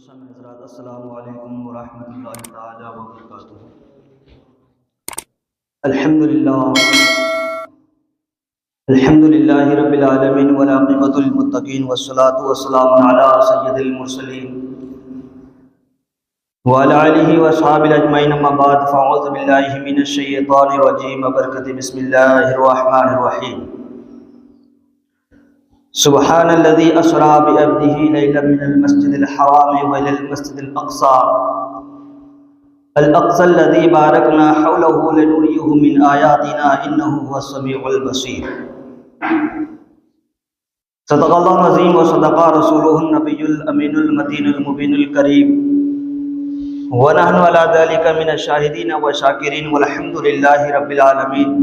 محتشم حضرات، السلام علیکم ورحمۃ اللہ تعالی وبرکاتہ۔ الحمدللہ رب العالمین والعاقبۃ للمتقین والصلاة والسلام علی سید المرسلین وعلی آلہ وصحبہ اجمعین، اما بعد فاعوذ باللہ من الشیطان الرجیم ببرکۃ بسم اللہ الرحمن الرحیم۔ سبحان الذي اسرى بعبده ليلا من المسجد الحرام والى المسجد الاقصى الذي باركنا حوله لنريه من آياتنا انه هو السميع البصير۔ صدق الله العظيم وصدق رسوله النبي الامين المتين المبين الكريم، ونحن على ذلك من الشاهدين والشاكرين والحمد لله رب العالمين۔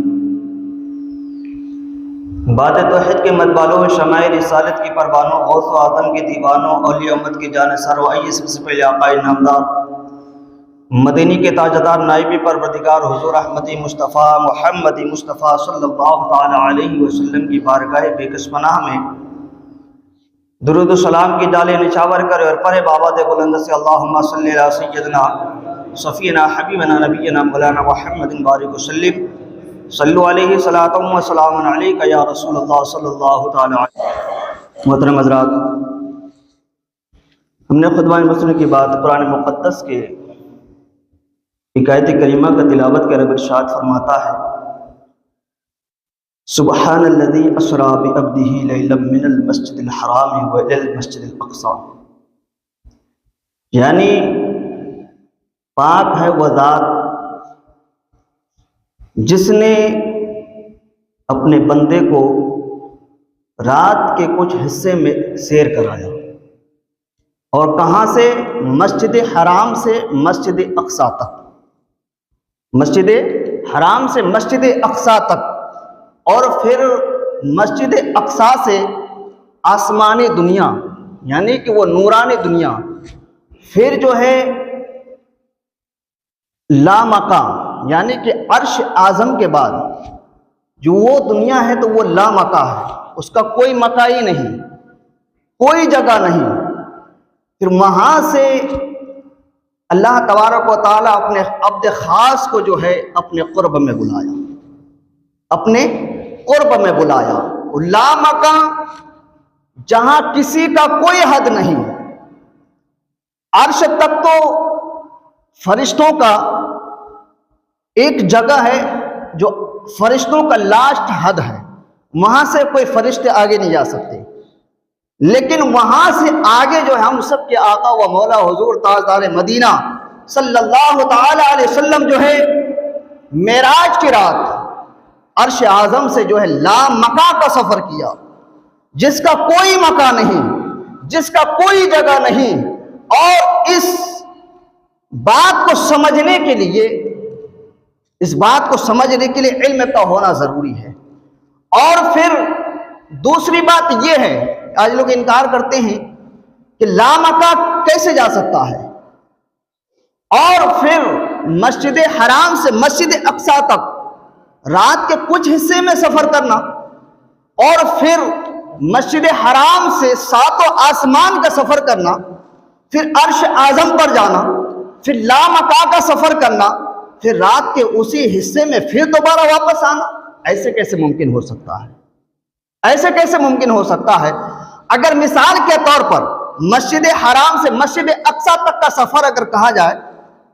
بات توحید کے متبالوں، شمائل رسالت کی پروانوں، غوث و اعظم کے دیوانوں، اولیاء امت کے جانثار و آئیے سب سے پہلے آقائے نامدار مدینی کے تاجدار نائب پروردگار حضور احمدی مصطفیٰ محمدی مصطفیٰ صلی اللہ تعالی علیہ وسلم کی بارگاہ بے کس پناہ میں درود و سلام کی ڈالے نچاور کرے اور پڑھے بابا دے بلند سے اللہم صلی علی سیدنا صفینا حبیبنا نبینا مولانا محمد بارک وسلم صلو علیہ صلاۃ و سلام علیک یا رسول اللہ صلی اللہ تعالی علیہ۔ محترم حضرات، ہم نے خطبہ مسلم کی بات قرآن مقدس کے ایک آیت کریمہ کا تلاوت کر رب ارشاد فرماتا ہے، سبحان الذی اسریٰ بعبدہ لیلا من المسجد الحرام والى المسجد الاقصی، یعنی پاک ہے وہ ذات جس نے اپنے بندے کو رات کے کچھ حصے میں سیر کرایا، اور کہاں سے؟ مسجد حرام سے مسجد اقصی تک، مسجد حرام سے مسجد اقصی تک، اور پھر مسجد اقصی سے آسمانی دنیا یعنی کہ وہ نورانی دنیا، پھر جو ہے لامکان یعنی کہ عرش اعظم کے بعد جو وہ دنیا ہے تو وہ لامکان ہے، اس کا کوئی مکان نہیں، کوئی جگہ نہیں۔ پھر وہاں سے اللہ تبارک و تعالیٰ اپنے عبد خاص کو جو ہے اپنے قرب میں بلایا، اپنے قرب میں بلایا، لامکان جہاں کسی کا کوئی حد نہیں۔ عرش تک تو فرشتوں کا ایک جگہ ہے جو فرشتوں کا لاسٹ حد ہے، وہاں سے کوئی فرشتے آگے نہیں جا سکتے، لیکن وہاں سے آگے جو ہے ہم سب کے آقا و مولا حضور تاجدار مدینہ صلی اللہ تعالی علیہ وسلم جو ہے معراج کی رات عرش اعظم سے جو ہے لامکان کا سفر کیا، جس کا کوئی مکان نہیں، جس کا کوئی جگہ نہیں۔ اور اس بات کو سمجھنے کے لیے علم کا ہونا ضروری ہے۔ اور پھر دوسری بات یہ ہے، آج لوگ انکار کرتے ہیں کہ لامکان کیسے جا سکتا ہے، اور پھر مسجد حرام سے مسجد اقصی تک رات کے کچھ حصے میں سفر کرنا، اور پھر مسجد حرام سے ساتوں آسمان کا سفر کرنا، پھر عرش اعظم پر جانا، پھر لامکان کا سفر کرنا، پھر رات کے اسی حصے میں پھر دوبارہ واپس آنا، ایسے کیسے ممکن ہو سکتا ہے؟ ایسے کیسے ممکن ہو سکتا ہے؟ اگر مثال کے طور پر مسجد حرام سے مسجد اقصی تک کا سفر اگر کہا جائے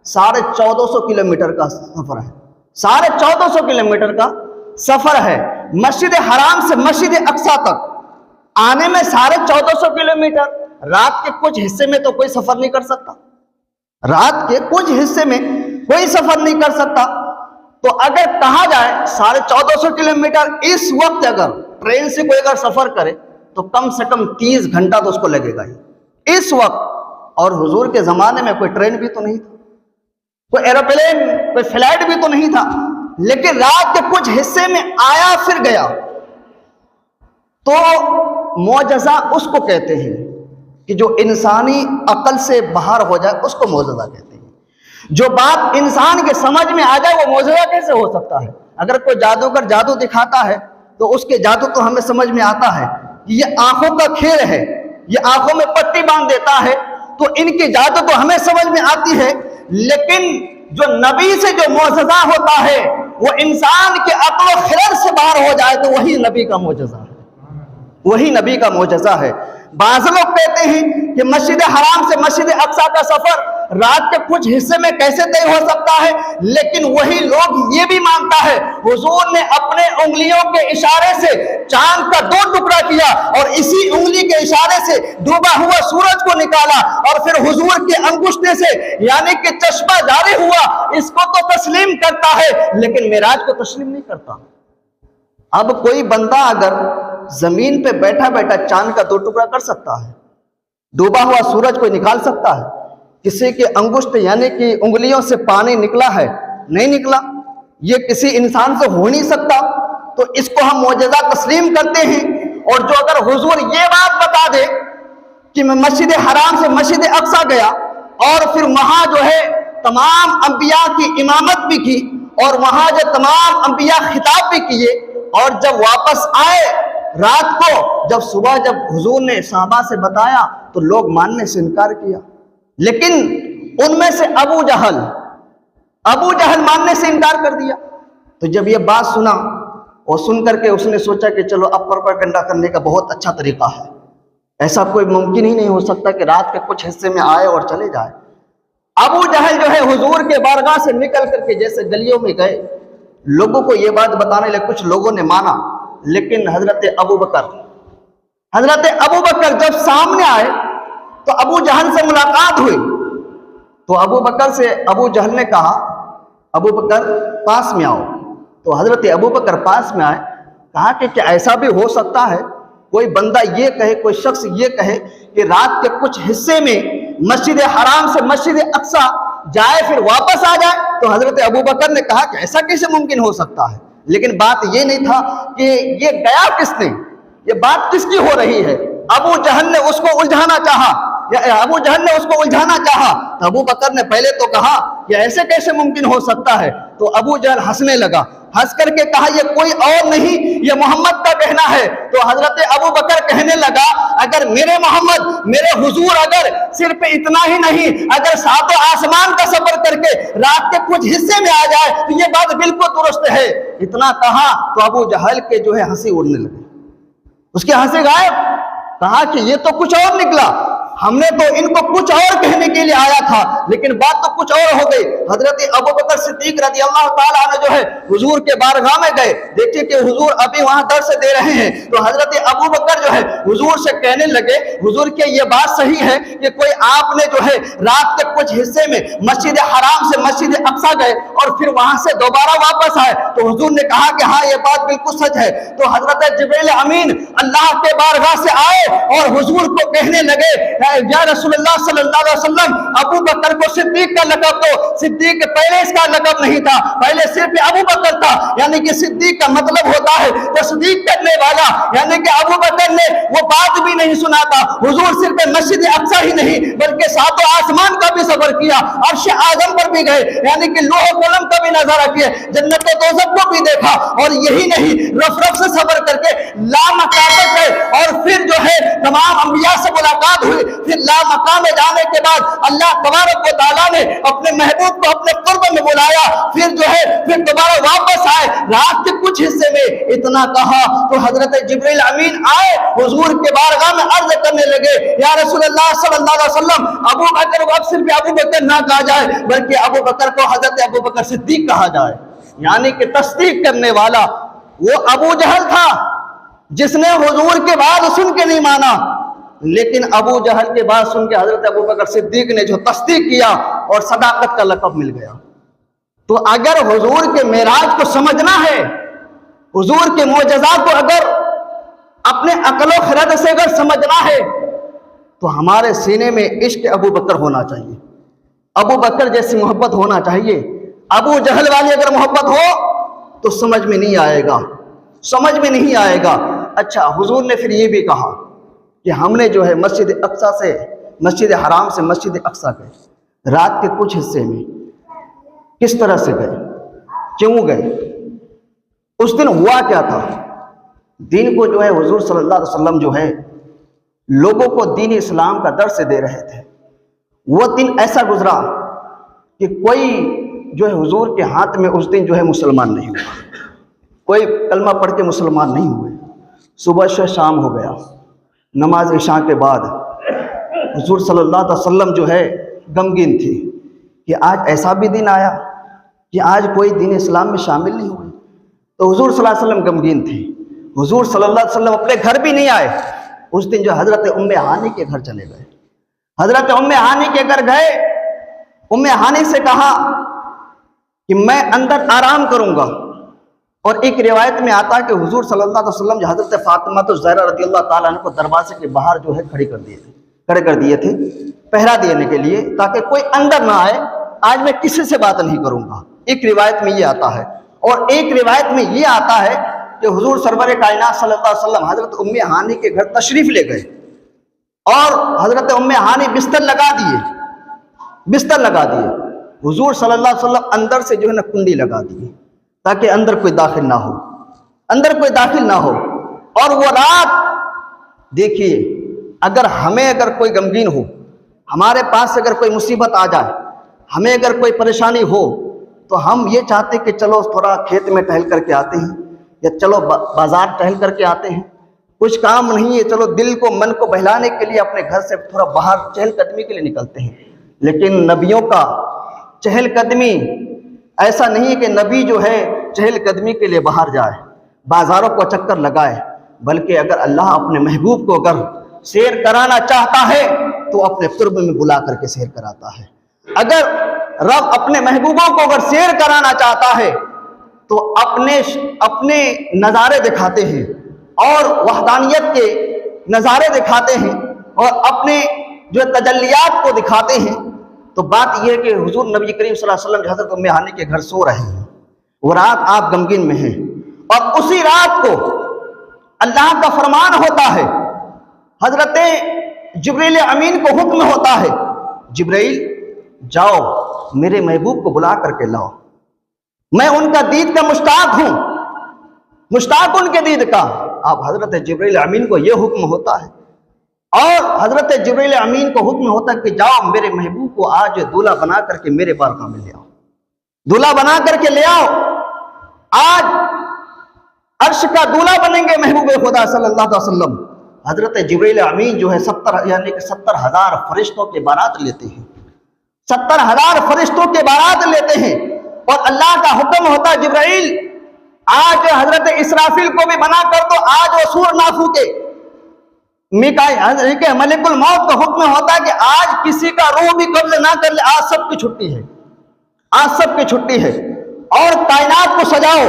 1450 کلومیٹر کا سفر ہے، 1450 کلومیٹر کا سفر ہے مسجد حرام سے مسجد اقصی تک، آنے میں 1450 کلومیٹر، رات کے کچھ حصے میں تو کوئی سفر نہیں کر سکتا، رات کے کچھ حصے میں کوئی سفر نہیں کر سکتا۔ تو اگر کہا جائے 1450 کلومیٹر، اس وقت اگر ٹرین سے کوئی اگر سفر کرے تو کم سے کم 30 گھنٹہ تو اس کو لگے گا ہی اس وقت، اور حضور کے زمانے میں کوئی ٹرین بھی تو نہیں تھا، کوئی ایروپلین، کوئی فلائٹ بھی تو نہیں تھا، لیکن رات کے کچھ حصے میں آیا پھر گیا۔ تو معجزہ اس کو کہتے ہیں کہ جو انسانی عقل سے باہر ہو جائے، اس کو معجزہ کہتے ہیں۔ جو بات انسان کے سمجھ میں آ جائے وہ معجزہ کیسے ہو سکتا ہے؟ اگر کوئی جادوگر جادو دکھاتا ہے تو اس کے جادو تو ہمیں سمجھ میں آتا ہے کہ یہ آنکھوں کا کھیل ہے، یہ آنکھوں میں پٹی باندھ دیتا ہے تو ان کی جادو تو ہمیں سمجھ میں آتی ہے، لیکن جو نبی سے جو معجزہ ہوتا ہے وہ انسان کے عقل و خرد سے باہر ہو جائے تو وہی نبی کا معجزہ ہے، وہی نبی کا معجزہ ہے۔ بعض لوگ کہتے ہیں کہ مسجد حرام سے مسجد اقصی کا سفر رات کے کچھ حصے میں کیسے طے ہو سکتا ہے، لیکن وہی لوگ یہ بھی مانتا ہے حضور نے اپنے انگلیوں کے اشارے سے چاند کا 2 ٹکڑا کیا اور اسی انگلی کے اشارے سے ڈوبا ہوا سورج کو نکالا اور پھر حضور کے انگشتے سے یعنی کہ چشمہ جاری ہوا، اس کو تو تسلیم کرتا ہے لیکن معراج کو تسلیم نہیں کرتا۔ اب کوئی بندہ اگر زمین پہ بیٹھا بیٹھا چاند کا 2 ٹکڑا کر سکتا ہے، ڈوبا ہوا سورج کو نکال سکتا ہے، کسی کے انگشت یعنی کہ انگلیوں سے پانی نکلا ہے نہیں نکلا، یہ کسی انسان سے ہو نہیں سکتا، تو اس کو ہم معجزہ تسلیم کرتے ہیں۔ اور جو اگر حضور یہ بات بتا دے کہ میں مسجد حرام سے مسجد اقصی گیا اور پھر وہاں جو ہے تمام انبیاء کی امامت بھی کی اور وہاں جو تمام انبیاء خطاب بھی کیے، اور جب واپس آئے رات کو جب صبح جب حضور نے صحابہ سے بتایا تو لوگ ماننے سے انکار کیا، لیکن ان میں سے ابو جہل ماننے سے انکار کر دیا۔ تو جب یہ بات سنا اور سن کر کے اس نے سوچا کہ چلو اب پروپیگنڈا کرنے کا بہت اچھا طریقہ ہے، ایسا کوئی ممکن ہی نہیں ہو سکتا کہ رات کے کچھ حصے میں آئے اور چلے جائے۔ ابو جہل جو ہے حضور کے بارگاہ سے نکل کر کے جیسے گلیوں میں گئے، لوگوں کو یہ بات بتانے لگے، کچھ لوگوں نے مانا، لیکن حضرت ابو بکر جب سامنے آئے تو ابو جہل سے ملاقات ہوئی، تو ابو بکر سے ابو جہل نے کہا ابو بکر پاس میں آؤ، تو حضرت ابو بکر پاس میں آئے، کہا کہ کیا ایسا بھی ہو سکتا ہے کوئی بندہ یہ کہے، کوئی شخص یہ کہے کہ رات کے کچھ حصے میں مسجد حرام سے مسجد اقصی جائے پھر واپس آ جائے؟ تو حضرت ابو بکر نے کہا کہ ایسا کیسے ممکن ہو سکتا ہے، لیکن بات یہ نہیں تھا کہ یہ گیا کس نے، یہ بات کس کی ہو رہی ہے۔ ابو جہل نے اس کو الجھانا چاہا تو ابو بکر نے پہلے تو کہا کہ ایسے کیسے ممکن ہو سکتا ہے، تو ابو جہل ہنسنے لگا، ہنس کر کے کہا یہ کوئی اور نہیں، یہ محمد کا کہنا ہے۔ تو حضرت ابو بکر کہنے لگا اگر میرے محمد میرے حضور اگر صرف اتنا ہی نہیں، اگر 7 آسمان کا سفر کر کے رات کے کچھ حصے میں آ جائے تو یہ بات بالکل درست ہے۔ اتنا کہا تو ابو جہل کے جو ہے ہنسی اڑنے لگی، اس کی ہنسی غائب، کہا کہ یہ تو کچھ اور نکلا، ہم نے تو ان کو کچھ اور کہنے کے لیے آیا تھا لیکن بات تو کچھ اور ہو گئی۔ حضرت ابو بکر صدیق رضی اللہ تعالیٰ عنہ جو ہے حضور کے بارگاہ میں گئے، دیکھیں کہ حضور ابھی وہاں درس دے رہے ہیں، تو حضرت ابو بکر جو ہے حضور سے کہنے لگے حضور کے یہ بات صحیح ہے کہ کوئی آپ نے جو ہے رات کے کچھ حصے میں مسجد حرام سے مسجد اقصی گئے اور پھر وہاں سے دوبارہ واپس آئے؟ تو حضور نے کہا کہ ہاں یہ بات بالکل سچ ہے۔ تو حضرت جبریل امین اللہ کے بارگاہ سے آئے اور حضور کو کہنے لگے یا رسول اللہ صلی اللہ علیہ وسلم ابو بکر کو صدیق کا لقب دو۔ صدیق پہلے اس کا لقب نہیں تھا، پہلے صرف ابو بکر تھا، یعنی کہ صدیق کا مطلب ہوتا ہے تصدیق کرنے والا، یعنی کہ ابو بکر نے وہ بات بھی نہیں سنا تھا۔ حضور صرف مسجد اقصی ہی نہیں بلکہ 7 آسمان کا بھی سفر کیا، عرش اعظم پر بھی گئے، یعنی کہ لوح و قلم کا بھی نظارہ کیا، جنت و دوزخ کو بھی دیکھا، اور یہی نہیں رف رف سے سفر کر کے لامقام گئے اور پھر جو ہے تمام انبیاء سے ملاقات ہوئی۔ پھر لامقام میں جانے کے بعد اللہ تبارک و تعالیٰ نے اپنے محبوب کو اپنے قرب میں بلایا، پھر جو ہے پھر دوبارہ واپس آئے رات کے کچھ حصے میں۔ اتنا کہا تو حضرت جبریل امین آئے حضور کے بارگاہ میں عرض کرنے لگے یا رسول اللہ صلی اللہ علیہ وسلم ابو بکر کو اب صرف ابو بکر نہ کہا جائے بلکہ ابو بکر کو حضرت ابو بکر صدیق کہا جائے، یعنی کہ تصدیق کرنے والا۔ وہ ابو جہل تھا جس نے حضور کے بعد سن کے نہیں مانا، لیکن ابو جہل کے بعد سن کے حضرت ابو بکر صدیق نے جو تصدیق کیا اور صداقت کا لقب مل گیا۔ تو اگر حضور کے معراج کو سمجھنا ہے، حضور کے معجزات کو اگر اپنے عقل و خرد سے اگر سمجھنا ہے تو ہمارے سینے میں عشق ابو بکر ہونا چاہیے، ابو بکر جیسی محبت ہونا چاہیے۔ ابو جہل والی اگر محبت ہو تو سمجھ میں نہیں آئے گا۔ اچھا حضور نے پھر یہ بھی کہا کہ ہم نے جو ہے مسجد اقصی سے مسجد حرام سے مسجد اقصی گئے، رات کے کچھ حصے میں کس طرح سے گئے، کیوں گئے، اس دن ہوا کیا تھا۔ دین کو جو ہے حضور صلی اللہ علیہ وسلم جو ہے لوگوں کو دین اسلام کا درس دے رہے تھے، وہ دن ایسا گزرا کہ کوئی جو ہے حضور کے ہاتھ میں اس دن جو ہے مسلمان نہیں ہوا، کوئی کلمہ پڑھ کے مسلمان نہیں ہوئے۔ صبح سے شام ہو گیا، نماز عشاء کے بعد حضور صلی اللہ علیہ وسلم جو ہے غمگین تھے کہ آج ایسا بھی دن آیا کہ آج کوئی دین اسلام میں شامل نہیں ہوئے۔ تو حضور صلی اللہ علیہ وسلم غمگین تھے۔ حضور صلی اللہ علیہ وسلم اپنے گھر بھی نہیں آئے، اس دن جو حضرت ام ہانی کے گھر چلے گئے۔ حضرت ام ہانی کے گھر گئے، ام ہانی سے کہا کہ میں اندر آرام کروں گا، اور ایک روایت میں آتا ہے کہ حضور صلی اللہ علیہ وسلم جو حضرت فاطمہ الزہرا رضی اللہ تعالیٰ عنہ کو دروازے کے باہر جو ہے کھڑے کر دیے تھے پہرا دینے کے لیے، تاکہ کوئی اندر نہ آئے، آج میں کسی سے بات نہیں کروں گا۔ ایک روایت میں یہ آتا ہے، اور ایک روایت میں یہ آتا ہے کہ حضور سرور کائنات صلی اللہ علیہ وسلم حضرت ام ہانی کے گھر تشریف لے گئے، اور حضرت ام ہانی بستر لگا دیے۔ حضور صلی اللہ علیہ وسلم اندر سے جو ہے نا کنڈی لگا دیے تاکہ اندر کوئی داخل نہ ہو۔ اور وہ رات دیکھیے، اگر کوئی غمگین ہو، ہمارے پاس اگر کوئی مصیبت آ جائے، ہمیں اگر کوئی پریشانی ہو، تو ہم یہ چاہتے کہ چلو تھوڑا کھیت میں ٹہل کر کے آتے ہیں، یا چلو بازار ٹہل کر کے آتے ہیں، کچھ کام نہیں ہے، چلو دل کو من کو بہلانے کے لیے اپنے گھر سے تھوڑا باہر چہل قدمی کے لیے نکلتے ہیں۔ لیکن نبیوں کا چہل قدمی ایسا نہیں ہے کہ نبی جو ہے چہل قدمی کے لیے باہر جائے، بازاروں کو چکر لگائے، بلکہ اگر اللہ اپنے محبوب کو اگر سیر کرانا چاہتا ہے تو اپنے قرب میں بلا کر کے سیر کراتا ہے۔ اگر رب اپنے محبوبوں کو اگر سیر کرانا چاہتا ہے تو اپنے نظارے دکھاتے ہیں، اور وحدانیت کے نظارے دکھاتے ہیں، اور اپنے جو تجلیات کو دکھاتے ہیں۔ تو بات یہ ہے کہ حضور نبی کریم صلی اللہ علیہ وسلم حضرت ام ہانی کے گھر سو رہے ہیں، وہ رات آپ غمگین میں ہیں، اور اسی رات کو اللہ کا فرمان ہوتا ہے، حضرت جبریل امین کو حکم ہوتا ہے، جبریل جاؤ میرے محبوب کو بلا کر کے لاؤ، میں ان کا دید کا مشتاق ہوں، مشتاق ان کے دید کا۔ اب حضرت جبریل امین کو یہ حکم ہوتا ہے، اور حضرت جبریل امین کو حکم ہوتا ہے کہ جاؤ میرے محبوب کو آج دولہا بنا کر کے میرے بارگاہ میں لے آؤ، دولہا بنا کر کے لے آؤ۔ آج عرش کا دولہا بنیں گے محبوب خدا صلی اللہ علیہ وسلم۔ حضرت جبریل امین جو ہے 70,000 فرشتوں کے بارات لیتے ہیں، 70,000 فرشتوں کے بارات لیتے ہیں، اور اللہ کا حکم ہوتا ہے جبرائیل آج حضرت اسرافیل کو بھی بنا کر دو، آج وہ سور نہ پھونکے۔ ملک الموت کا حکم ہوتا ہے کہ آج کسی کا روح بھی قبض نہ کر لے، آج سب کی چھٹی ہے، آج سب کی چھٹی ہے، اور کائنات کو سجاؤ۔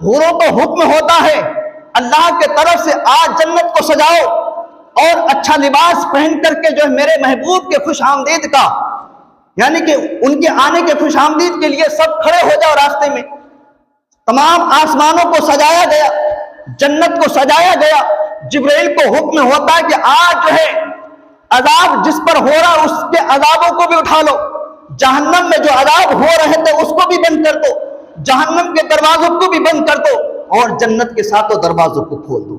حوروں کو حکم ہوتا ہے اللہ کے طرف سے آج جنت کو سجاؤ، اور اچھا لباس پہن کر کے جو ہے میرے محبوب کے خوش آمدید کا، یعنی کہ ان کے آنے کے خوش آمدید کے لیے سب کھڑے ہو جاؤ راستے میں۔ تمام آسمانوں کو سجایا گیا، جنت کو سجایا گیا۔ جبرائیل کو حکم ہوتا ہے کہ آج جو ہے عذاب جس پر ہو رہا اس کے عذابوں کو بھی اٹھا لو، جہنم میں جو عذاب ہو رہے تھے اس کو بھی بند کر دو، جہنم کے دروازوں کو بھی بند کر دو، اور جنت کے ساتوں دروازوں کو کھول دو،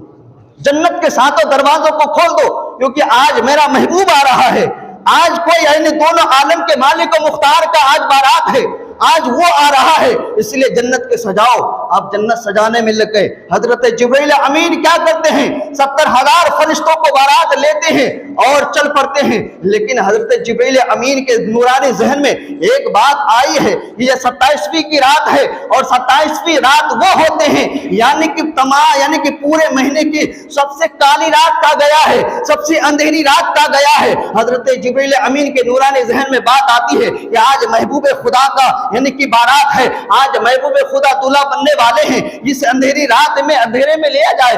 جنت کے ساتوں دروازوں کو کھول دو، کیونکہ آج میرا محبوب آ رہا ہے۔ آج کوئی یعنی دونوں عالم کے مالک و مختار کا آج بارات ہے، آج وہ آ رہا ہے، اس لیے جنت کے سجاؤ۔ آپ جنت سجانے میں لگ گئے۔ حضرت جبرائیل امین کیا کرتے ہیں؟ 70,000 فرشتوں کو بارات لیتے ہیں اور چل پڑتے ہیں، لیکن حضرت جبرائیل امین کے نورانی ذہن میں ایک بات آئی ہے، یہ 27ویں کی رات ہے، اور 27ویں رات وہ ہوتے ہیں یعنی کہ پورے مہینے کی سب سے کالی رات کا گیا ہے، سب سے اندھیری رات کا گیا ہے۔ حضرت جبرائیل امین کے نورانی ذہن میں بات آتی ہے کہ آج محبوب خدا کا یعنی کہ بارات ہے، آج محبوب خدا دولہا بننے والے ہیں، اس اندھیری رات میں اندھیرے میں لیا جائے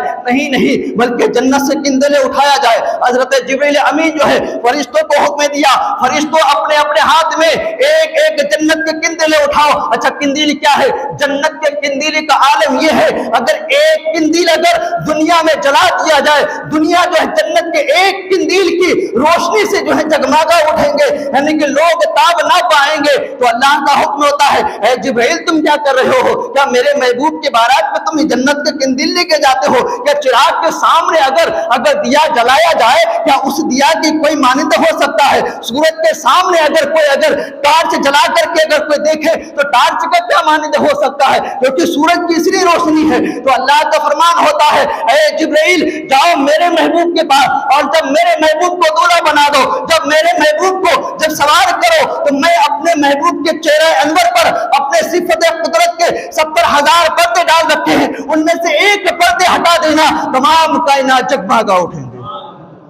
نہیں بلکہ جنت سے کندلے اٹھایا جائے۔ حضرت جبرائیل امین جو ہے فرشتوں کو حکم دیا، فرشتوں اپنے اپنے ہاتھ میں ایک ایک کہ جنت کے قندیلے اٹھاؤ. اچھا قندیل کیا ہے؟ جنت کے قندیل کا عالم یہ ہے اگر ایک قندیل اگر دنیا میں جلا دیا جائے, دنیا جو ہے جنت کے ایک قندیل کی روشنی سے جو ہے جگمگا اٹھیں گے, یعنی کہ لوگ تاب نہ پائیں گے. تو اللہ کا حکم ہوتا ہے اے جبرائیل تم کیا کر رہے ہو؟ کیا میرے محبوب کے بارات میں تم جنت کے قندیل لے کے جاتے ہو؟ کیا چراغ کے سامنے اگر دیا جلایا جائے کیا اس دیا کی کوئی مانند ہو سکتا ہے؟ سورج کے سامنے اگر ٹارچ جلا کر کے اگر کوئی دیکھے تو ٹارچ کا کیا مانند ہو سکتا ہے؟ کیونکہ سورج کی اسی روشنی ہے. تو اللہ کا فرمان ہوتا ہے اے جبرائیل جاؤ میرے محبوب کے پاس, اور جب میرے محبوب کو دولہا بنا دو, جب میرے محبوب کو جب سوار کرو تو میں اپنے محبوب کے چہرے انور پر اپنے صفت قدرت کے 70,000 پردے ڈال رکھے ہیں, ان میں سے ایک پردے ہٹا دینا تمام کائنات جگمگا اٹھیں گے,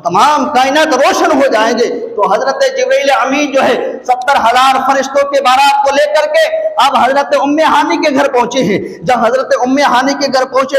تمام کائنات روشن ہو جائیں گے. تو حضرت جبرائیل امین جو ہے 70,000 فرشتوں کے بارات کو لے کر کے اب حضرت ام ہانی کے گھر پہنچے ہیں. جب حضرت ام ہانی کے گھر پہنچے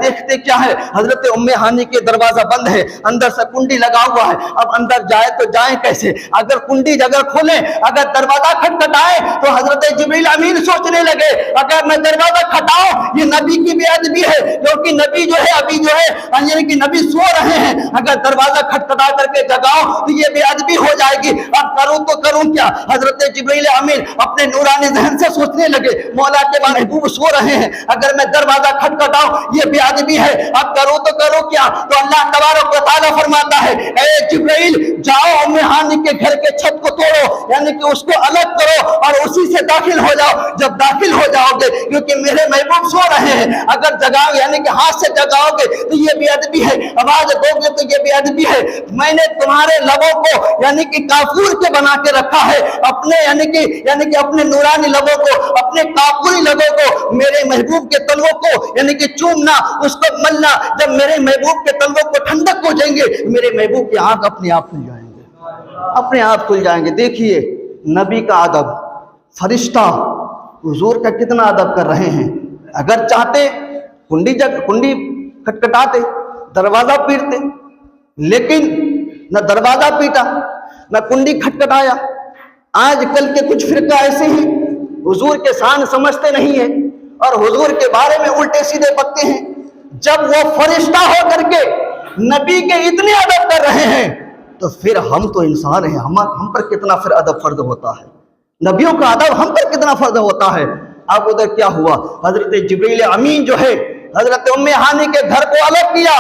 دیکھتے کیا ہے, حضرت ام ہانی کے دروازہ بند ہے, اندر سے کنڈی لگا ہوا ہے. اب اندر جائے تو جائیں کیسے؟ اگر کنڈی اگر کھولیں, اگر دروازہ کھٹکھٹائیں تو حضرت جبرائیل امین سوچنے لگے اگر میں دروازہ کھٹاؤں یہ نبی کی بے ادبی ہے, کیونکہ نبی جو ہے ابھی جو ہے یعنی کہ نبی سو رہے ہیں, اگر دروازہ کھٹکھٹا کر کے جگاؤ تو یہ بے ادبی ہو جائے گی. اب کروں تو کروں کیا؟ حضرت جبرائیل امین اپنے نورانی ذہن سے سوچنے لگے مولا کے محبوب سو رہے ہیں, اگر میں دروازہ کھٹکھٹاؤں یہ بے ادبی ہے, اب کروں تو کروں کیا؟ تو اللہ تبارک و تعالیٰ فرماتا ہے اے جبرائیل جاؤ ام ہانی کے گھر کے چھت کو توڑو, یعنی کہ اس کو الگ کرو اور اسی سے داخل ہو جاؤ. جب داخل ہو جاؤ گے کیونکہ میرے محبوب سو رہے ہیں, اگر جگاؤ یعنی کہ ہاتھ سے جگاؤ گے تو یہ بے ادبی ہے, آواز دو گے تو یہ بے ادبی ہے. میں نے تمہارے لبوں کو یعنی کہ کافور کے بنا کے رکھا ہے, اپنے یعنی کہ اپنے نورانی لبوں کو, اپنے کافوری لبوں کو, میرے محبوب کے تلووں کو یعنی کہ چومنا, اس کو ملنا. جب میرے محبوب کے تلووں کو ٹھنڈک ہو جائیں گے میرے محبوب کی آنکھ اپنے آپ کھل جائیں گے, اپنے آپ کھل جائیں گے. دیکھیے نبی کا ادب, فرشتہ حضور کا کتنا ادب کر رہے ہیں. اگر چاہتے کنڈی کھٹکھٹاتے, دروازہ پیٹتے, لیکن نہ دروازہ پیٹا نہ کنڈی کھٹکھٹایا. آج کل کے کچھ فرقہ ایسے ہیں حضور کے شان سمجھتے نہیں ہیں اور حضور کے بارے میں الٹے سیدھے بکتے ہیں. جب وہ فرشتہ ہو کر کے نبی کے اتنے ادب کر رہے ہیں تو پھر ہم تو انسان ہیں, ہم پر کتنا پھر ادب فرض ہوتا ہے, نبیوں کا ادب ہم پر کتنا فرض ہوتا ہے. اب ادھر کیا ہوا, حضرت جبرائیل امین جو ہے حضرت ام ہانی کے گھر کو الگ کیا,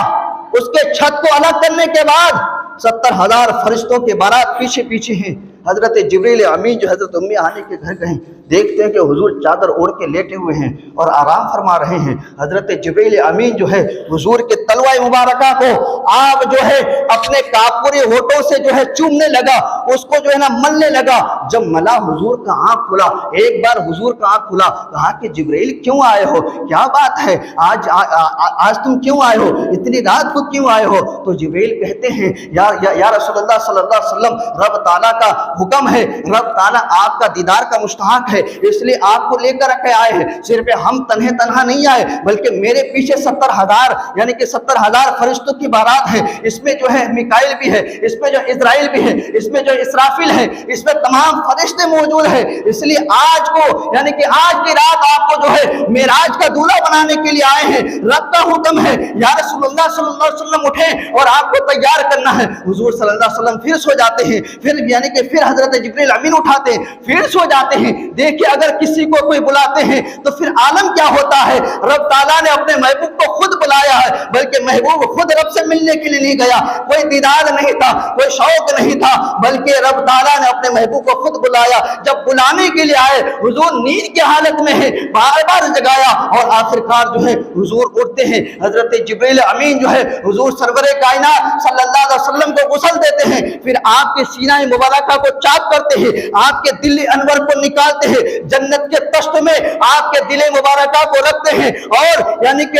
اس کے چھت کو الگ کرنے کے بعد 70,000 فرشتوں کے بارات پیچھے پیچھے ہیں. حضرت جبرائیل امین جو حضرت ام ہانی کے گھر گئے, دیکھتے ہیں کہ حضور چادر اوڑھ کے لیٹے ہوئے ہیں اور آرام فرما رہے ہیں. حضرت جبرائیل امین جو ہے حضور کے تلوائے مبارکہ کو آپ جو ہے اپنے کافوری ہونٹوں سے جو ہے چومنے لگا, اس کو جو ہے نا ملنے لگا. جب ملا حضور کا آنکھ کھلا, ایک بار حضور کا آنکھ کھلا, کہا کہ جبرائیل کیوں آئے ہو, کیا بات ہے, آج تم کیوں آئے ہو, اتنی رات کو کیوں آئے ہو؟ تو جبرائیل کہتے ہیں یا رسول اللہ صلی اللہ علیہ وسلم, رب تعالیٰ کا حکم ہے, رب تعالیٰ آپ کا دیدار کا مستحق ہے, اس لیے آپ کو لے کر کے آئے ہیں. صرف ہم تنہا نہیں آئے بلکہ میرے پیچھے 70,000 یعنی کہ 70,000 فرشتوں کی بارات ہے. اس میں جو ہے میکائیل بھی ہے, اس میں جو اسرائیل بھی ہے, اس میں جو اسرافیل ہے, اس میں تمام فرشتے موجود ہیں. اس لیے آج کو یعنی کہ آج کی رات آپ کو جو ہے معراج کا دولہا بنانے کے لیے آئے ہیں. رب کا حکم ہے یا رسول اللہ صلی اللہ علیہ وسلم اٹھیں اور آپ کو تیار کرنا ہے. حضور صلی اللہ علیہ وسلم پھر سو جاتے ہیں, پھر یعنی کہ پھر حضرت جبرائیل امین اٹھاتے ہیں, پھر سو جاتے ہیں. دیکھیے اگر کسی کو کوئی بلاتے ہیں تو پھر عالم کیا ہوتا ہے. رب تعالیٰ نے اپنے محبوب کو خود بلایا ہے, بلکہ محبوب خود رب سے ملنے کے لیے نہیں گیا, کوئی دیدار نہیں تھا, کوئی شوق نہیں تھا, بلکہ رب تعالیٰ نے اپنے محبوب کو خود بلایا. جب بلانے کے لیے آئے حضور نیند کی حالت میں ہے, بار بار جگایا اور آخرکار جو ہے حضور اٹھتے ہیں. حضرت جبرائیل امین جو ہے حضور سرور کائنات صلی اللہ علیہ وسلم کو غسل دیتے ہیں, پھر آپ کے سینہ مبارکہ کو چاک کرتے ہیں, آپ کے دل انور کو نکالتے ہیں, جنت کے تشت میں آپ کے دل مبارکہ کو رکھتے ہیں اور یعنی کہ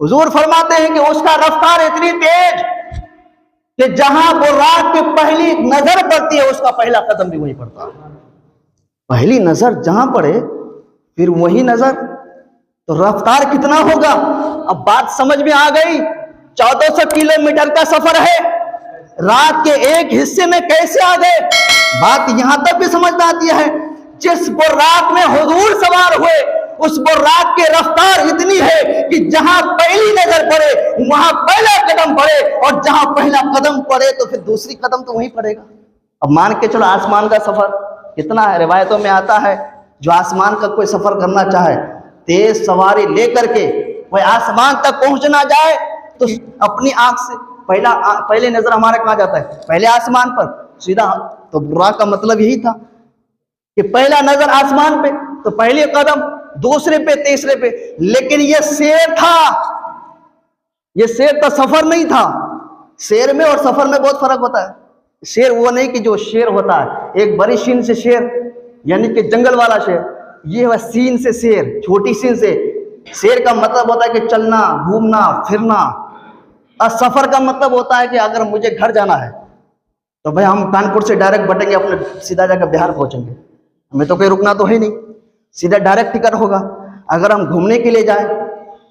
حضور فرماتے ہیں کہ اس کا رفتار اتنی تیز کہ جہاں براق کی پہلی نظر پڑتی ہے اس کا پہلا قدم بھی وہی پڑتا ہے. پہلی نظر جہاں پڑے پھر وہی نظر، تو رفتار کتنا ہوگا. اب بات سمجھ میں آ گئی. 1400 کلومیٹر کا سفر ہے، رات کے ایک حصے میں کیسے آ گئے. بات یہاں تک بھی سمجھ آتی ہے، جس براق میں حضور سوار ہوئے اس براق کی رفتار اتنی ہے کہ جہاں پہلی نظر پڑے وہاں پہلا قدم پڑے، اور جہاں پہلا قدم پڑے تو پھر دوسری قدم تو وہیں پڑے گا. اب مان کے چلو آسمان کا سفر کتنا ہے. روایتوں میں آتا ہے جو آسمان کا کوئی سفر کرنا چاہے تیز سواری لے کر کے وہ آسمان تک پہنچنا جائے تو اپنی آنکھ سے پہلے نظر ہمارا کہاں جاتا ہے؟ پہلے آسمان پر سیدھا. تو براق کا مطلب یہی تھا کہ پہلا نظر آسمان پہ تو پہلے قدم، دوسرے پہ، تیسرے پہ. لیکن یہ سیر تھا، یہ سیر تو سفر نہیں تھا. سیر میں اور سفر میں بہت فرق ہوتا ہے. شیر وہ نہیں کہ جو شیر ہوتا ہے ایک بڑی شین سے شیر یعنی کہ جنگل والا شیر، یہ ہے سین سے شیر، چھوٹی سین سے. شیر کا مطلب ہوتا ہے کہ چلنا، گھومنا پھرنا. اور سفر کا مطلب ہوتا ہے کہ اگر مجھے گھر جانا ہے تو بھائی ہم کانپور سے ڈائریکٹ بٹیں گے، اپنے سیدھا جا کر بہار پہنچیں گے، ہمیں تو کوئی رکنا تو ہے نہیں، سیدھا ڈائریکٹ ٹکٹ ہوگا. اگر ہم گھومنے کے لیے جائیں،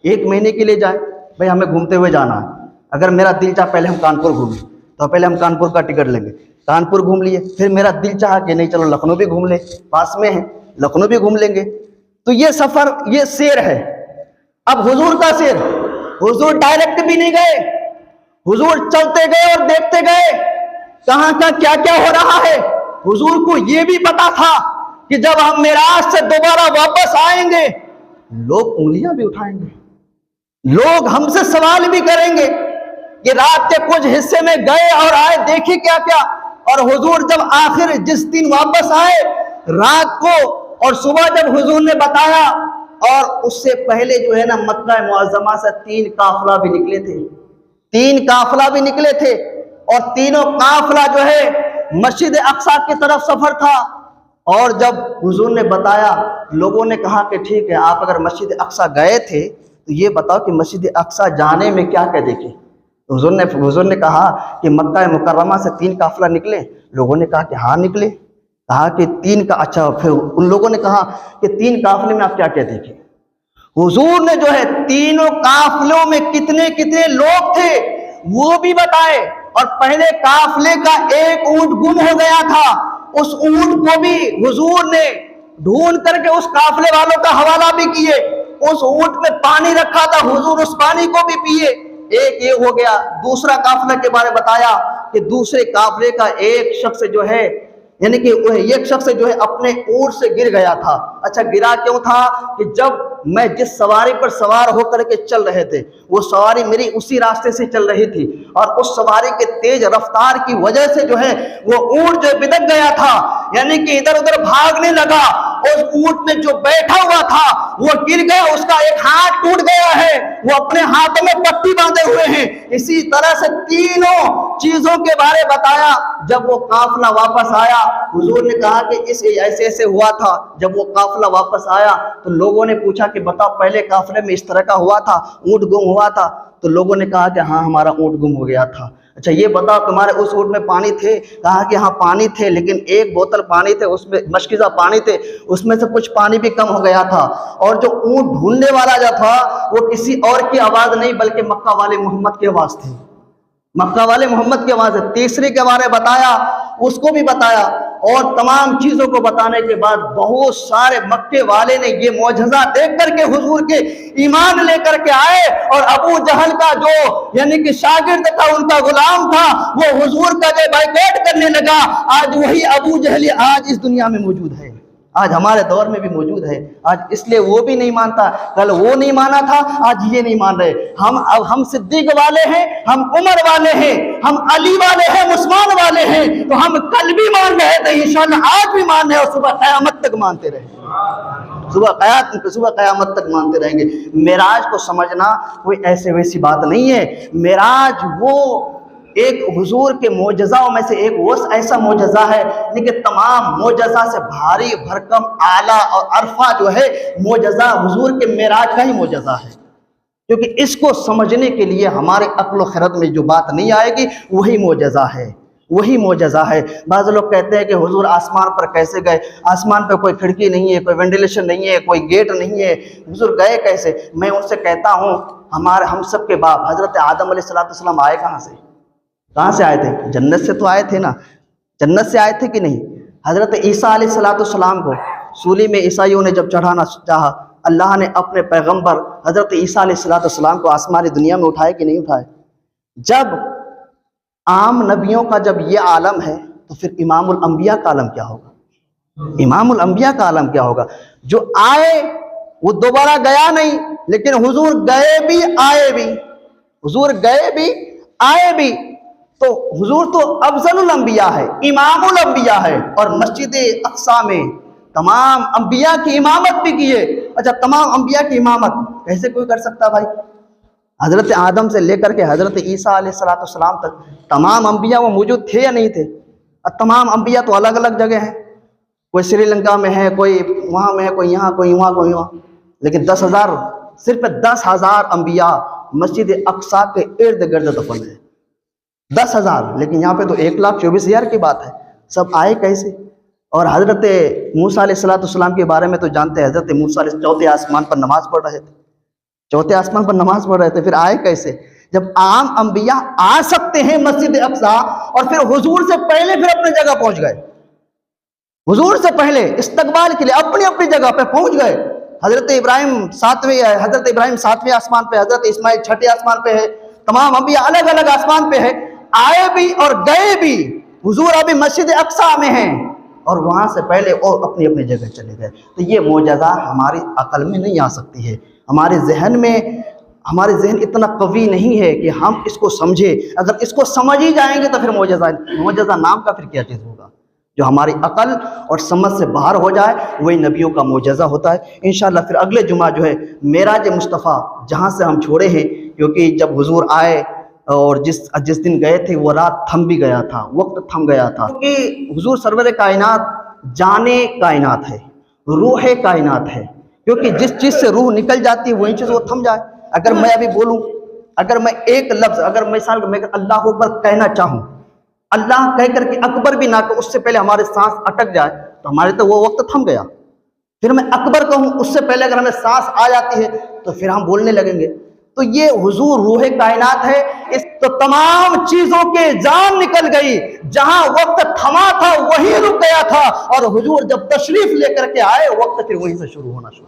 1 مہینے کے لیے جائیں، بھائی ہمیں گھومتے ہوئے جانا ہے. اگر میرا دل چاہا پہلے ہم کانپور گھومیں تو پہلے ہم کانپور کا ٹکٹ لیں گے، کانپور گھوم لیے. پھر میرا دل چاہا کہ نہیں چلو لکھنؤ بھی گھوم لیں، پاس میں ہے لکھنؤ بھی گھوم لیں گے. تو یہ سفر، یہ سیر ہے. اب حضور کا سیر، حضور ڈائریکٹ بھی نہیں گئے، حضور چلتے گئے اور دیکھتے گئے کہاں کا کیا کیا ہو رہا ہے. حضور کو یہ بھی پتا تھا کہ جب ہم معراج سے دوبارہ واپس آئیں گے لوگ انگلیاں بھی اٹھائیں گے، لوگ ہم سے سوال بھی کریں گے کہ رات کے کچھ حصے میں گئے اور آئے، دیکھیں کیا کیا. اور حضور جب آخر جس دن واپس آئے رات کو اور صبح جب حضور نے بتایا، اور اس سے پہلے جو ہے نا مکہ معظمہ سے 3 قافلہ بھی نکلے تھے، 3 قافلہ بھی نکلے تھے، اور تینوں قافلہ جو ہے مسجد اقصی کی طرف سفر تھا. اور جب حضور نے بتایا لوگوں نے کہا کہ ٹھیک ہے آپ اگر مسجد اقصی گئے تھے تو یہ بتاؤ کہ مسجد اقصی جانے میں کیا کیا دیکھے. حضور نے کہا کہ مکہ مکرمہ سے 3 قافلہ نکلے. لوگوں نے کہا کہ ہاں نکلے. کہا کہ 3 کا اچھا. پھر ان لوگوں نے کہا کہ 3 قافلے میں آپ کیا کیا دیکھے. حضور نے جو ہے تینوں قافلوں میں کتنے کتنے لوگ تھے وہ بھی بتائے. اور پہلے قافلے کا ایک اونٹ گم ہو گیا تھا، اس اونٹ کو بھی حضور نے ڈھونڈ کر کے اس قافلے والوں کا حوالہ بھی کیے. اس اونٹ میں پانی رکھا تھا، حضور اس پانی کو بھی پیے. ایک یہ ہو گیا. دوسرا قافلہ کے بارے بتایا کہ دوسرے قافلے کا ایک شخص جو ہے یعنی کہ ایک شخص جو ہے اپنے اونٹ سے گر گیا تھا. اچھا گرا کیوں تھا؟ کہ جب میں جس سواری پر سوار ہو کر کے چل رہے تھے وہ سواری میری اسی راستے سے چل رہی تھی، اور اس سواری کے تیز رفتار کی وجہ سے جو ہے وہ اونٹ جو بدک گیا تھا، یعنی کہ ادھر ادھر بھاگنے لگا. اس اونٹ میں جو بیٹھا ہوا تھا وہ گر گیا، اس کا ایک ہاتھ ٹوٹ گیا ہے، وہ اپنے ہاتھوں میں پٹی باندھے ہوئے ہیں. اسی طرح سے تینوں چیزوں کے بارے بتایا. جب وہ قافلہ واپس آیا حضور نے کہا کہ ایسے ایسے ہوا تھا. جب وہ قافلہ واپس آیا تو لوگوں نے پوچھا کہ بتاؤ پہلے قافلے میں اس طرح کا ہوا تھا، اونٹ گم ہوا تھا؟ تو لوگوں نے کہا کہ ہاں ہمارا اونٹ گم ہو گیا تھا. اچھا یہ بتاؤ تمہارے اس اونٹ میں پانی تھے؟ کہا کہ ہاں پانی تھے، لیکن 1 بوتل پانی تھے، اس میں مشکیزہ پانی تھے، اس میں سے کچھ پانی بھی کم ہو گیا تھا. اور جو اونٹ ڈھونڈنے والا جو تھا وہ کسی اور کی آواز نہیں بلکہ مکہ والے محمد کی آواز تھی، مکہ والے محمد کی آواز ہے. تیسرے کے بارے بتایا، اس کو بھی بتایا. اور تمام چیزوں کو بتانے کے بعد بہت سارے مکے والے نے یہ معجزہ دیکھ کر کے حضور کے ایمان لے کر کے آئے. اور ابو جہل کا جو یعنی کہ شاگرد تھا، ان کا غلام تھا، وہ حضور کا جو بائیکاٹ کرنے لگا. آج وہی ابو جہل آج اس دنیا میں موجود ہے، آج ہمارے دور میں بھی موجود ہے. آج اس لیے وہ بھی نہیں مانتا، کل وہ نہیں مانا تھا، آج یہ نہیں مان رہے. ہم صدیق والے ہیں، ہم عمر والے ہیں، ہم علی والے ہیں، عثمان والے ہیں. تو ہم کل بھی مان رہے تھے، انشاءاللہ آج بھی مان رہے، اور صبح قیامت تک مانتے رہیں گے، صبح قیامت تک مانتے رہیں گے. معراج کو سمجھنا کوئی ایسے ویسی بات نہیں ہے. معراج وہ ایک حضور کے معجزوں میں سے ایک وہ ایسا معجزہ ہے لیکن تمام معجزہ سے بھاری بھرکم اعلیٰ اور عرفہ جو ہے معجزہ حضور کے معراج کا ہی معجزہ ہے. کیونکہ اس کو سمجھنے کے لیے ہمارے عقل و خرد میں جو بات نہیں آئے گی وہی معجزہ ہے، وہی معجزہ ہے۔ بعض لوگ کہتے ہیں کہ حضور آسمان پر کیسے گئے؟ آسمان پہ کوئی کھڑکی نہیں ہے، کوئی وینٹیلیشن نہیں ہے، کوئی گیٹ نہیں ہے، حضور گئے کیسے؟ میں ان سے کہتا ہوں ہم سب کے باپ حضرت آدم علیہ السلام آئے کہاں سے؟ کہاں سے آئے تھے؟ جنت سے تو آئے تھے نا، جنت سے آئے تھے کہ نہیں؟ حضرت عیسیٰ علیہ السلام کو سولی میں عیسائیوں نے جب چڑھانا چاہا، اللہ نے اپنے پیغمبر حضرت عیسیٰ علیہ السلام کو آسمانی دنیا میں اٹھائے کہ نہیں اٹھائے؟ جب عام نبیوں کا جب یہ عالم ہے تو پھر امام الانبیاء کا عالم کیا ہوگا؟ امام الانبیاء کا عالم کیا ہوگا؟ جو آئے وہ دوبارہ گیا نہیں، لیکن حضور گئے بھی آئے بھی، حضور گئے بھی آئے بھی، تو حضور تو افضل الانبیاء ہے، امام الانبیاء ہے، اور مسجد اقصیٰ میں تمام انبیاء کی امامت بھی کیے۔ اچھا، تمام انبیاء کی امامت کیسے کوئی کر سکتا بھائی؟ حضرت آدم سے لے کر کے حضرت عیسیٰ علیہ السلام تک تمام انبیاء وہ موجود تھے یا نہیں تھے؟ اور تمام انبیاء تو الگ الگ جگہ ہیں، کوئی سری لنکا میں ہے، کوئی وہاں میں ہے، کوئی یہاں، کوئی وہاں، کوئی وہاں، لیکن 10,000 صرف 10,000 انبیاء مسجد اقصیٰ کے ارد گرد دفن ہیں، 10,000، لیکن یہاں پہ تو 1,24,000 کی بات ہے۔ سب آئے کیسے؟ اور حضرت موسیٰ علیہ السلام کے بارے میں تو جانتے ہیں، حضرت موسیٰ علیہ چوتھے آسمان پر نماز پڑھ رہے تھے، چوتھے آسمان پر نماز پڑھ رہے تھے، پھر آئے کیسے؟ جب عام انبیاء آ سکتے ہیں مسجد اقصیٰ، اور پھر حضور سے پہلے پھر اپنے جگہ پہنچ گئے، حضور سے پہلے استقبال کے لیے اپنی اپنی جگہ پہ پہنچ گئے۔ حضرت ابراہیم 7ویں آسمان پہ، حضرت اسماعیل 6ٹھے آسمان پہ ہے، تمام انبیاء الگ الگ آسمان پہ ہے، آئے بھی اور گئے بھی۔ حضور ابھی مسجد اقصیٰ میں ہیں اور وہاں سے پہلے اور اپنی اپنی جگہ چلے گئے۔ تو یہ معجزہ ہماری عقل میں نہیں آ سکتی ہے، ہمارے ذہن اتنا قوی نہیں ہے کہ ہم اس کو سمجھے۔ اگر اس کو سمجھ ہی جائیں گے تو پھر معجزہ نام کا پھر کیا چیز ہوگا؟ جو ہماری عقل اور سمجھ سے باہر ہو جائے وہی نبیوں کا معجزہ ہوتا ہے۔ انشاءاللہ پھر اگلے جمعہ جو ہے معراج مصطفیٰ جہاں سے ہم چھوڑے ہیں، کیونکہ جب حضور آئے اور جس دن گئے تھے وہ رات تھم بھی گیا تھا، وقت تھم گیا تھا، کیونکہ حضور سرور کائنات جانے کائنات ہے، روح کائنات ہے، کیونکہ جس چیز سے روح نکل جاتی ہے وہی چیز وہ تھم جائے۔ اگر میں ابھی بولوں، اگر میں ایک لفظ، اگر میں اللہ اکبر کہنا چاہوں، اللہ کہہ کر کے اکبر بھی نہ کہ اس سے پہلے ہمارے سانس اٹک جائے تو ہمارے تو وہ وقت تھم گیا۔ پھر میں اکبر کہوں، اس سے پہلے اگر ہمیں سانس آ جاتی ہے تو پھر ہم بولنے لگیں گے۔ تو یہ حضور روح کائنات ہے، اس تو تمام چیزوں کے جان نکل گئی، جہاں وقت تھما تھا وہی رک گیا تھا، اور حضور جب تشریف لے کر کے آئے وقت پھر وہیں سے شروع ہونا شروع۔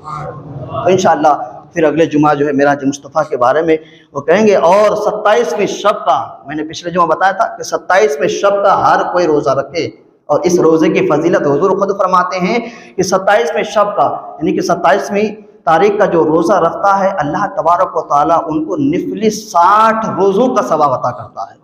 تو انشاءاللہ پھر اگلے جمعہ جو ہے معراج مصطفیٰ کے بارے میں وہ کہیں گے۔ اور 27ویں شب کا، میں نے پچھلے جمعہ بتایا تھا کہ 27ویں شب کا ہر کوئی روزہ رکھے، اور اس روزے کی فضیلت حضور خود فرماتے ہیں کہ 27ویں شب کا، یعنی کہ 27ویں تاریخ کا جو روزہ رکھتا ہے، اللہ تبارک و تعالیٰ ان کو نفلی 60 روزوں کا ثواب عطا کرتا ہے،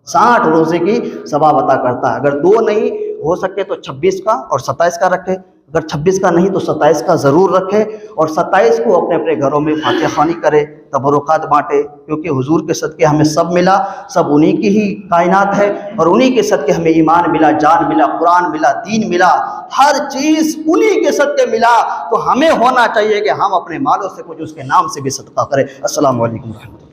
60 روزے کی ثواب عطا کرتا ہے۔ اگر 2 نہیں ہو سکے تو 26 کا اور 27 کا رکھے، اگر 26 کا نہیں تو 27 کا ضرور رکھے، اور 27 کو اپنے اپنے گھروں میں فاتحہ خوانی کرے، تبرکات بانٹے، کیونکہ حضور کے صدقے ہمیں سب ملا، سب انہی کی ہی کائنات ہے، اور انہی کے صدقے ہمیں ایمان ملا، جان ملا، قرآن ملا، دین ملا، ہر چیز انہی کے صدقے ملا۔ تو ہمیں ہونا چاہیے کہ ہم اپنے مالوں سے کچھ اس کے نام سے بھی صدقہ کریں۔ السلام علیکم ورحمۃ اللہ۔